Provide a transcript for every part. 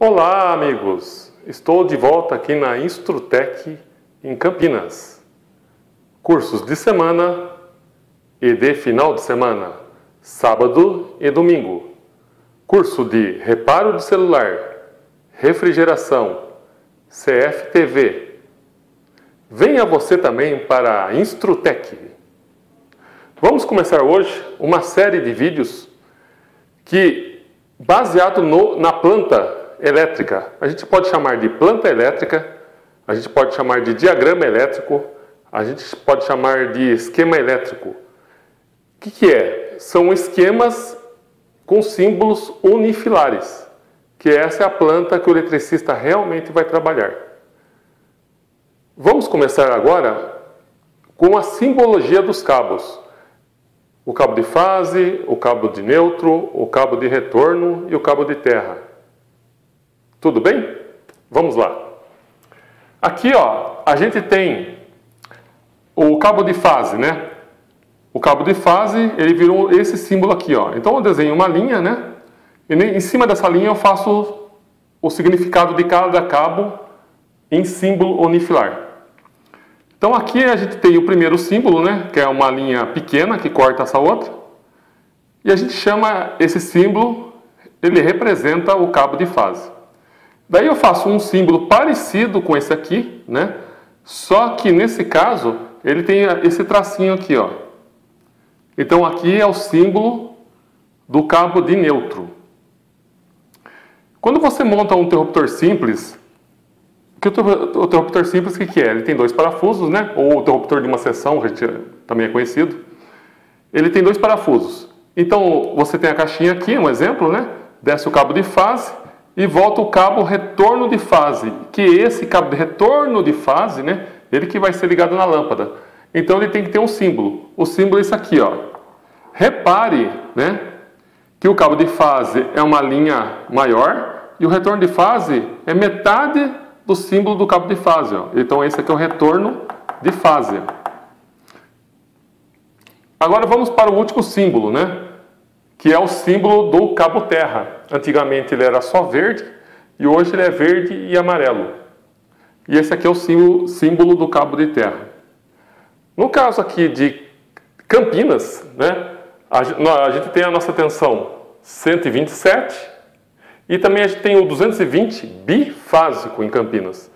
Olá, amigos! Estou de volta aqui na Instrutec em Campinas. Cursos de semana e de final de semana, sábado e domingo. Curso de reparo de celular, refrigeração, CFTV. Venha você também para a Instrutec. Vamos começar hoje uma série de vídeos que, baseado na planta elétrica, a gente pode chamar de planta elétrica, a gente pode chamar de diagrama elétrico, a gente pode chamar de esquema elétrico. O que é? São esquemas com símbolos unifilares, que essa é a planta que o eletricista realmente vai trabalhar. Vamos começar agora com a simbologia dos cabos. O cabo de fase, o cabo de neutro, o cabo de retorno e o cabo de terra. Tudo bem? Vamos lá. Aqui, a gente tem o cabo de fase, né? O cabo de fase, ele virou esse símbolo aqui, Então eu desenho uma linha, né? E em cima dessa linha eu faço o significado de cada cabo em símbolo unifilar. Então aqui a gente tem o primeiro símbolo, né? Que é uma linha pequena que corta essa outra. E a gente chama esse símbolo, ele representa o cabo de fase. Daí eu faço um símbolo parecido com esse aqui, né? Só que nesse caso, ele tem esse tracinho aqui, Então aqui é o símbolo do cabo de neutro. Quando você monta um interruptor simples, o interruptor simples, o que é? Ele tem dois parafusos, né? Ou o interruptor de uma seção, a gente também é conhecido. Ele tem dois parafusos. Então você tem a caixinha aqui, um exemplo, né? Desce o cabo de fase e volta o cabo retorno de fase, que esse cabo de retorno de fase, né, ele que vai ser ligado na lâmpada. Então ele tem que ter um símbolo. O símbolo é isso aqui, Repare, né, que o cabo de fase é uma linha maior e o retorno de fase é metade do símbolo do cabo de fase, Então esse aqui é o retorno de fase. Agora vamos para o último símbolo, né? Que é o símbolo do cabo terra. Antigamente ele era só verde e hoje ele é verde e amarelo. E esse aqui é o símbolo do cabo de terra. No caso aqui de Campinas, né, a gente tem a nossa tensão 127 e também a gente tem o 220 bifásico em Campinas.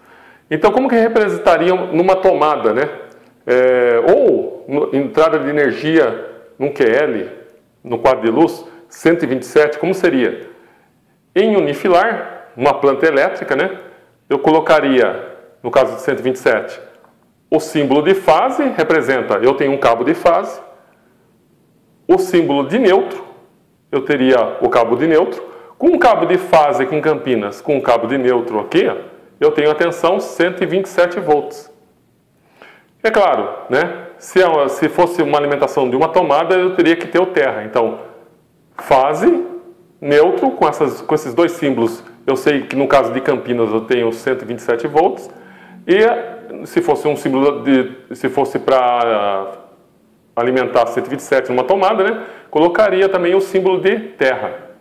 Então como que representaria numa tomada, né? Ou entrada de energia num QL, no quadro de luz, 127, como seria? Em unifilar, uma planta elétrica, né? Eu colocaria, no caso de 127, o símbolo de fase, representa, eu tenho um cabo de fase. O símbolo de neutro, eu teria o cabo de neutro. Com um cabo de fase aqui em Campinas, com um cabo de neutro aqui, eu tenho a tensão 127 volts. É claro, né? Se fosse uma alimentação de uma tomada, eu teria que ter o terra. Então, fase, neutro, com esses dois símbolos, eu sei que no caso de Campinas eu tenho 127 volts. E se fosse um símbolo se fosse para alimentar 127 numa tomada, né? Colocaria também o símbolo de terra.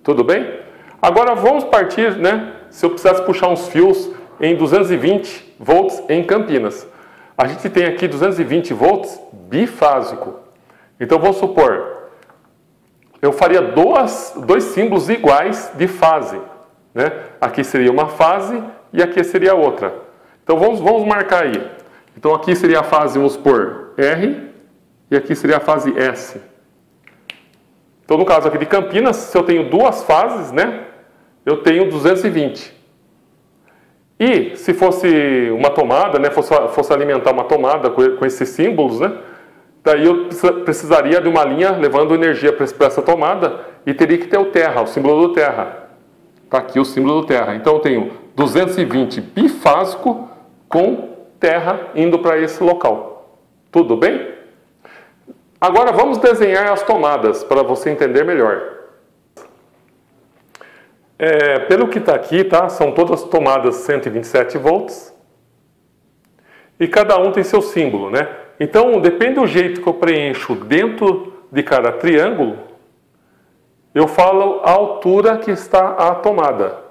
Tudo bem? Agora vamos partir, né? Se eu precisasse puxar uns fios em 220 volts em Campinas. A gente tem aqui 220 volts bifásico. Então, vamos supor, eu faria dois símbolos iguais de fase, né? Aqui seria uma fase e aqui seria outra. Então, vamos marcar aí. Então, aqui seria a fase, vamos supor, R e aqui seria a fase S. Então, no caso aqui de Campinas, se eu tenho duas fases, né? Eu tenho 220. E se fosse uma tomada, né, fosse alimentar uma tomada com esses símbolos, né, daí eu precisaria de uma linha levando energia para essa tomada e teria que ter o terra, o símbolo do terra. Está aqui o símbolo do terra. Então eu tenho 220 bifásico com terra indo para esse local. Tudo bem? Agora vamos desenhar as tomadas para você entender melhor. Pelo que está aqui, são todas tomadas 127 volts e cada um tem seu símbolo, né? Então, depende do jeito que eu preencho dentro de cada triângulo, eu falo a altura que está a tomada,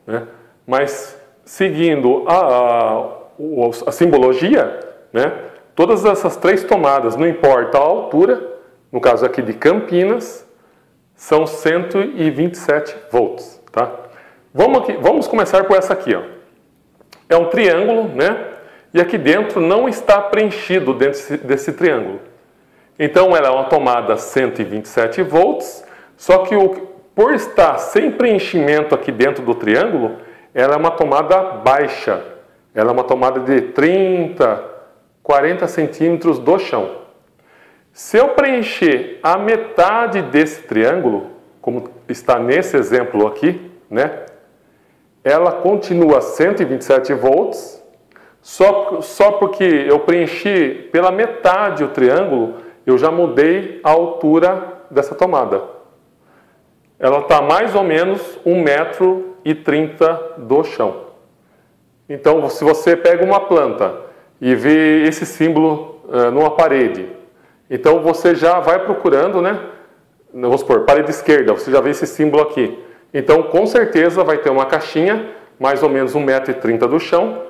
né? Mas seguindo a simbologia, né? Todas essas três tomadas, não importa a altura, no caso aqui de Campinas, são 127 volts, tá? Vamos começar por essa aqui, ó. É um triângulo, né? E aqui dentro não está preenchido dentro desse triângulo. Então ela é uma tomada 127 volts, só que por estar sem preenchimento aqui dentro do triângulo, ela é uma tomada baixa. Ela é uma tomada de 30, 40 centímetros do chão. Se eu preencher a metade desse triângulo, como está nesse exemplo aqui, né? Ela continua 127 volts, só porque eu preenchi pela metade o triângulo, eu já mudei a altura dessa tomada. Ela está mais ou menos 1,30 m do chão. Então, se você pega uma planta e vê esse símbolo numa parede, então você já vai procurando, né? Vamos supor, parede esquerda, você já vê esse símbolo aqui. Então, com certeza vai ter uma caixinha, mais ou menos 1,30 m do chão,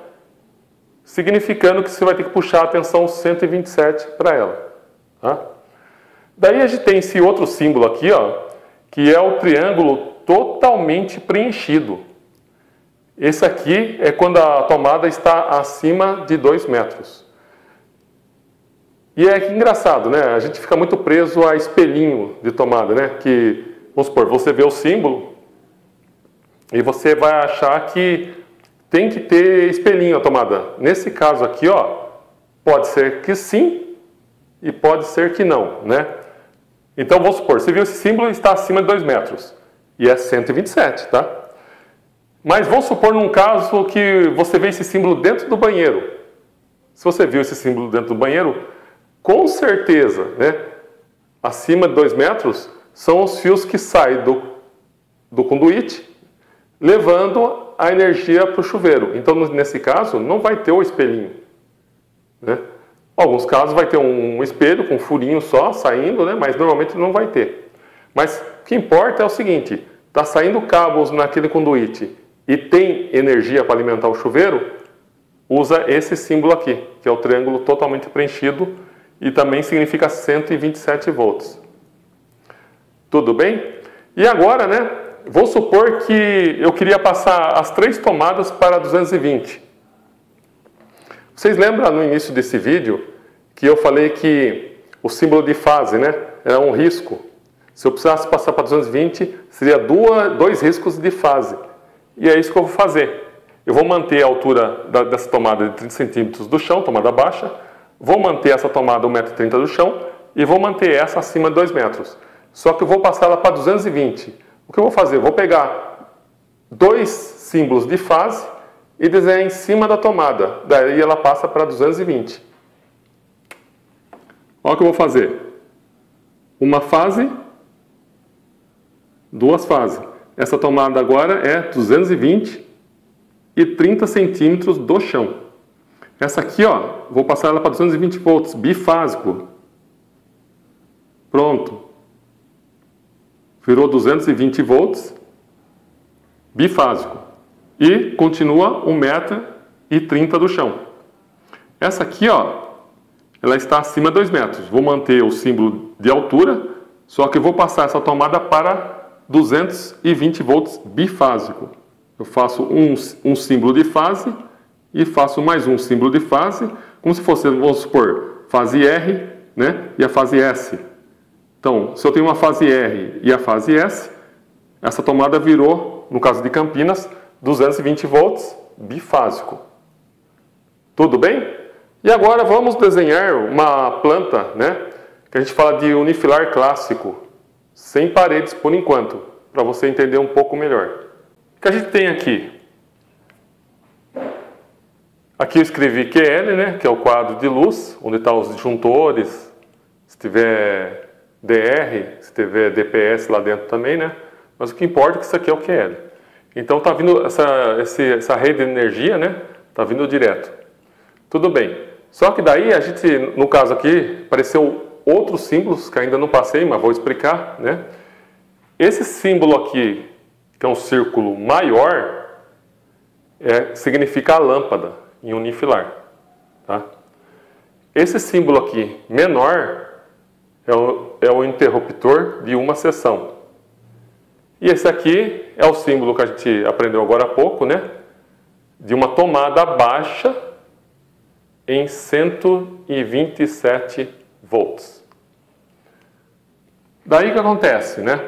significando que você vai ter que puxar a tensão 127 para ela. Tá? Daí a gente tem esse outro símbolo aqui, ó, que é o triângulo totalmente preenchido. Esse aqui é quando a tomada está acima de 2 metros. E é que engraçado, né? A gente fica muito preso a espelhinho de tomada, né? Que, vamos supor, você vê o símbolo e você vai achar que tem que ter espelhinho a tomada. Nesse caso aqui, ó, pode ser que sim e pode ser que não, né? Então, vamos supor, você viu esse símbolo e está acima de 2 metros. E é 127, tá? Mas vamos supor num caso que você vê esse símbolo dentro do banheiro. Se você viu esse símbolo dentro do banheiro, com certeza, né? Acima de 2 metros são os fios que saem do conduíte, levando a energia para o chuveiro. Então, nesse caso, não vai ter o espelhinho, né? Em alguns casos vai ter um espelho com um furinho só saindo, né? Mas normalmente não vai ter. Mas o que importa é o seguinte, está saindo cabos naquele conduíte e tem energia para alimentar o chuveiro, usa esse símbolo aqui, que é o triângulo totalmente preenchido e também significa 127 volts. Tudo bem? E agora, né? Vou supor que eu queria passar as 3 tomadas para 220. Vocês lembram no início desse vídeo que eu falei que o símbolo de fase, né, era um risco? Se eu precisasse passar para 220, seria 2 riscos de fase. E é isso que eu vou fazer. Eu vou manter a altura dessa tomada de 30 centímetros do chão, tomada baixa, vou manter essa tomada 1,30 m do chão e vou manter essa acima de 2 metros. Só que eu vou passar ela para 220. O que eu vou fazer? Eu vou pegar 2 símbolos de fase e desenhar em cima da tomada. Daí ela passa para 220. Olha o que eu vou fazer. Uma fase, 2 fases. Essa tomada agora é 220 e 30 centímetros do chão. Essa aqui, ó, vou passar ela para 220 volts, bifásico. Pronto. Virou 220 volts, bifásico. E continua 1,30 m do chão. Essa aqui, ó, ela está acima de 2 metros. Vou manter o símbolo de altura, só que eu vou passar essa tomada para 220 volts bifásico. Eu faço um símbolo de fase e faço mais um símbolo de fase, como se fosse, vamos supor, fase R, né, e a fase S. Então, se eu tenho uma fase R e a fase S, essa tomada virou, no caso de Campinas, 220 volts bifásico. Tudo bem? E agora vamos desenhar uma planta, né, que a gente fala de unifilar clássico, sem paredes por enquanto, para você entender um pouco melhor. O que a gente tem aqui? Aqui eu escrevi QL, né, que é o quadro de luz, onde estão os disjuntores, se tiver DR, se tiver DPS lá dentro também, né? Mas o que importa é que isso aqui é o QL. Então está vindo essa rede de energia, né? Está vindo direto. Tudo bem. Só que daí a gente, no caso aqui, apareceu outros símbolos que ainda não passei, mas vou explicar, né? Esse símbolo aqui, que é um círculo maior, significa a lâmpada em unifilar. Tá? Esse símbolo aqui, menor, é o interruptor de uma seção. E esse aqui é o símbolo que a gente aprendeu agora há pouco, né? De uma tomada baixa em 127 volts. Daí o que acontece, né?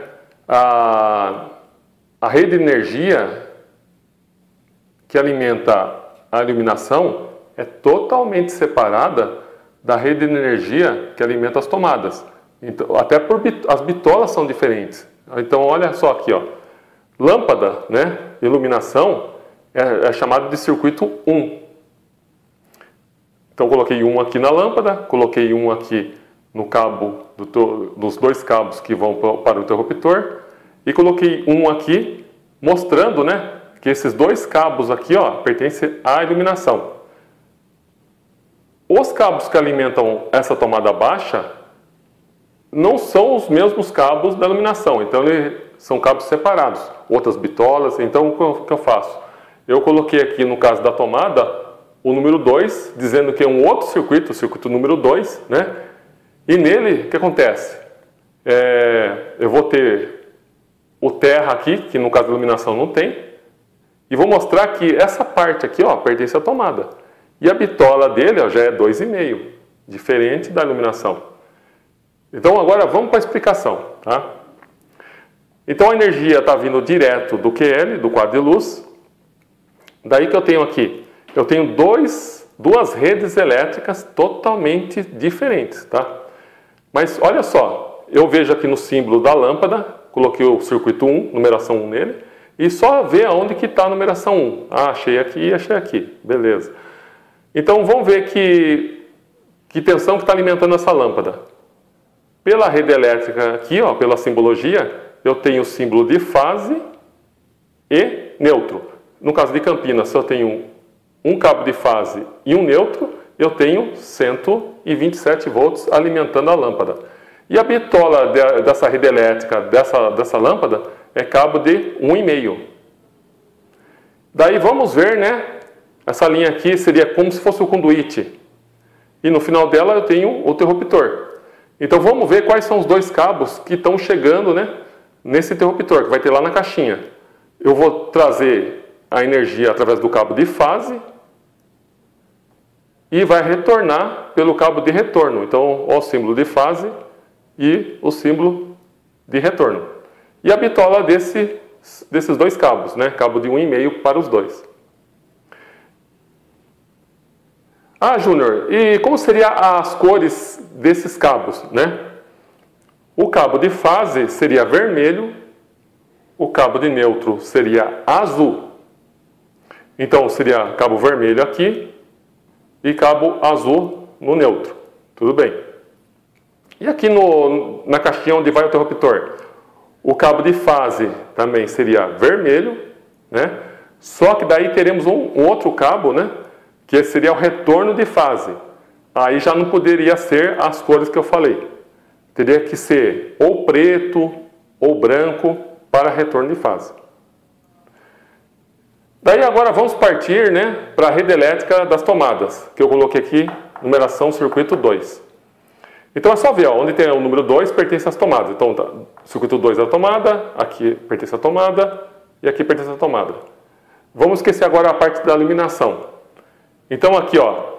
A rede de energia que alimenta a iluminação é totalmente separada da rede de energia que alimenta as tomadas. Então, até as bitolas são diferentes. Então, olha só aqui, ó. Lâmpada, né? Iluminação é chamado de circuito 1. Então, coloquei um aqui na lâmpada, coloquei um aqui no cabo, dos dois cabos que vão para o interruptor, e coloquei um aqui mostrando, né, que esses dois cabos aqui, ó, pertencem à iluminação. Os cabos que alimentam essa tomada baixa não são os mesmos cabos da iluminação, então eles são cabos separados, outras bitolas. Então o que eu faço? Eu coloquei aqui, no caso da tomada, o número 2, dizendo que é um outro circuito, o circuito número 2, né? E nele, o que acontece? Eu vou ter o terra aqui, que no caso da iluminação não tem, e vou mostrar que essa parte aqui, ó, pertence à tomada. E a bitola dele, ó, já é 2,5, diferente da iluminação. Então agora vamos para a explicação. Tá? Então a energia está vindo direto do QL, do quadro de luz. Daí que eu tenho aqui, eu tenho duas redes elétricas totalmente diferentes. Tá? Mas olha só, eu vejo aqui no símbolo da lâmpada, coloquei o circuito 1, numeração 1 nele, e só ver aonde que está a numeração 1. Ah, achei aqui, beleza. Então vamos ver que tensão que está alimentando essa lâmpada. Pela rede elétrica aqui, ó, pela simbologia, eu tenho o símbolo de fase e neutro. No caso de Campinas, se eu tenho um cabo de fase e um neutro, eu tenho 127 volts alimentando a lâmpada. E a bitola dessa rede elétrica, dessa lâmpada, é cabo de 1,5. Daí vamos ver, né? Essa linha aqui seria como se fosse o conduíte. E no final dela eu tenho o interruptor. Então vamos ver quais são os dois cabos que estão chegando, né, nesse interruptor, que vai ter lá na caixinha. Eu vou trazer a energia através do cabo de fase e vai retornar pelo cabo de retorno. Então, ó, o símbolo de fase e o símbolo de retorno. E a bitola desses dois cabos, né, cabo de 1,5 para os dois. Ah, Júnior, e como seriam as cores desses cabos, né? O cabo de fase seria vermelho, o cabo de neutro seria azul. Então, seria cabo vermelho aqui e cabo azul no neutro. Tudo bem. E aqui na caixinha onde vai o interruptor? O cabo de fase também seria vermelho, né? Só que daí teremos um outro cabo, né? Que seria o retorno de fase. Aí já não poderia ser as cores que eu falei. Teria que ser ou preto ou branco para retorno de fase. Daí agora vamos partir, né, para a rede elétrica das tomadas, que eu coloquei aqui, numeração circuito 2. Então é só ver, ó, onde tem o número 2 pertence às tomadas. Então tá, circuito 2 é a tomada, aqui pertence à tomada e aqui pertence à tomada. Vamos esquecer agora a parte da iluminação. Então aqui, ó,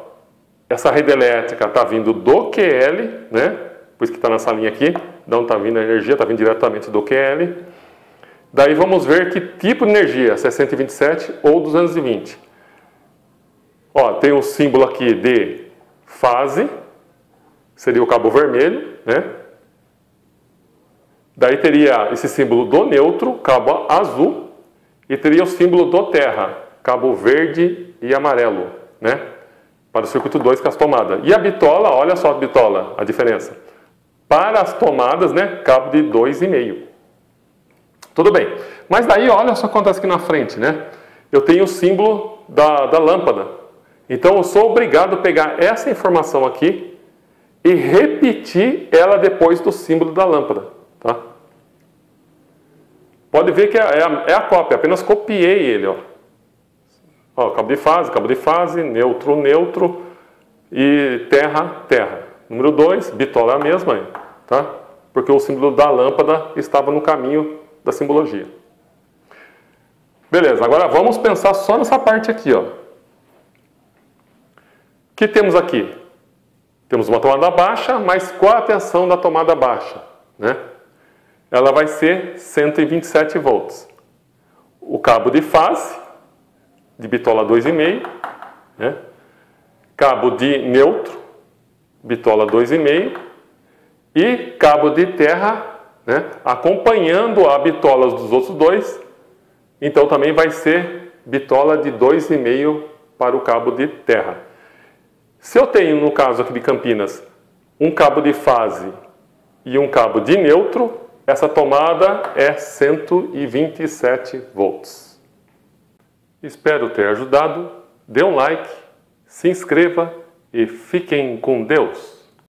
essa rede elétrica está vindo do QL, né? Por isso que está nessa linha aqui, de onde está vindo a energia, está vindo diretamente do QL. Daí vamos ver que tipo de energia, se é 127 ou 220. Ó, tem um símbolo aqui de fase, seria o cabo vermelho, né? Daí teria esse símbolo do neutro, cabo azul, e teria o símbolo do terra, cabo verde e amarelo, né? Para o circuito 2 com as tomadas. E a bitola, olha só a bitola, a diferença. Para as tomadas, né, cabo de 2,5. Tudo bem. Mas daí, olha só o que acontece aqui na frente, né? Eu tenho o símbolo da lâmpada. Então eu sou obrigado a pegar essa informação aqui e repetir ela depois do símbolo da lâmpada, tá? Pode ver que é a cópia, apenas copiei ele, ó. Ó, cabo de fase, neutro, neutro e terra, terra. Número 2, bitola é a mesma, tá? Porque o símbolo da lâmpada estava no caminho da simbologia. Beleza, agora vamos pensar só nessa parte aqui, ó. O que temos aqui? Temos uma tomada baixa, mas qual a tensão da tomada baixa, né? Ela vai ser 127 volts. O cabo de fase, de bitola 2,5, né? Cabo de neutro, bitola 2,5, e cabo de terra, né? Acompanhando a bitola dos outros dois, então também vai ser bitola de 2,5 para o cabo de terra. Se eu tenho, no caso aqui de Campinas, um cabo de fase e um cabo de neutro, essa tomada é 127 volts. Espero ter ajudado. Dê um like, se inscreva e fiquem com Deus.